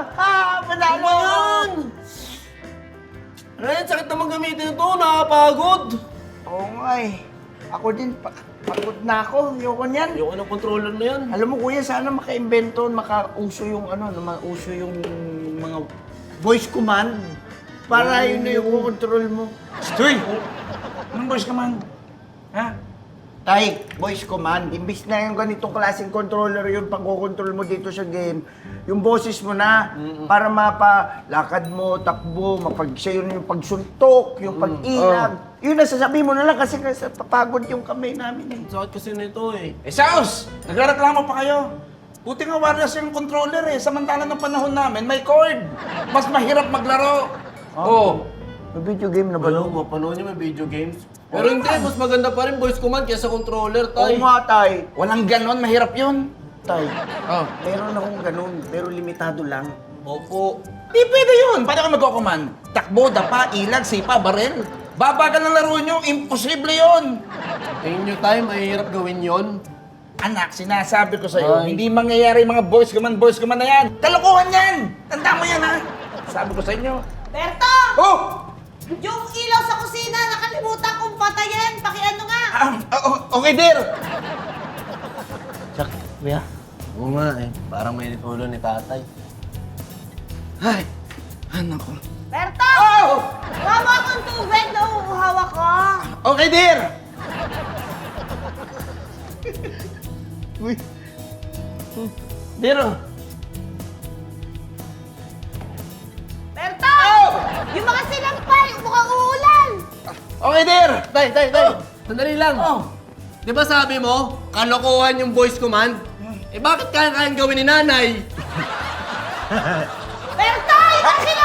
Panalo ako! Ren, sakit naman gamitin ito. Nakapagod. Oo nga eh. Ako din, pagod na ako. Ayoko niyan. Ayoko ng controller na yan. Alam mo kuya, sana maka-invento, makauso yung mauso yung mga voice command. Para yun na yung control mo. Stoy! Anong voice command? Ha? Tay, voice command. Imbis na yung ganitong klaseng controller yung pang-control mo dito sa game, yung boses mo na para mapalakad mo, takbo, mapagsayo yung pagsuntok, yung pag-ilag. Yun na, sasabihin mo na lang kasi papagod yung kamay namin eh. Sakit kasi nito eh. Eh, Saos! Nagreklamo pa kayo. Buti nga wireless yung controller eh. Samantala ng panahon namin, may cord. Mas mahirap maglaro. Oo. May video game na ba? Ano, mapanood niyo may video games? Pero hindi, mas maganda pa rin voice command kaysa controller, Oo tay. nga, tay. Walang ganon, mahirap yun. Tay, Oh. meron akong ganun, pero limitado lang. Opo. Di pwede yun. Paano ka magko-command? Takbo, dapa, ilag, sipa, barel. Babagal ang laro nyo, imposible yun. Tingin nyo tayo, mahirap gawin yon. Anak, sinasabi ko sa'yo, Ay. hindi mangyayari yung mga voice command na yan. Kalokohan yan! Tanda mo yan, ha? Sabi ko sa inyo. Berto! Oh! Yung ilaw sa kusina, nakalimutan kong patayin. Pakiano nga. Okay, dear. Sak, kuya. Oo nga eh, parang may ulo ni tatay. Ay, anak ko. Berto! Oh! Hawa akong tubig na uuhaw ako. Okay, dear. Uy, Dear, oh. Berto! Yung mga sinampay, mukhang uulan. Okay, dear. Tay! Sandali lang. Di ba sabi mo, kalokohan yung voice command? Eh bakit kaya-kayang gawin ni nanay? Berto! Yung mga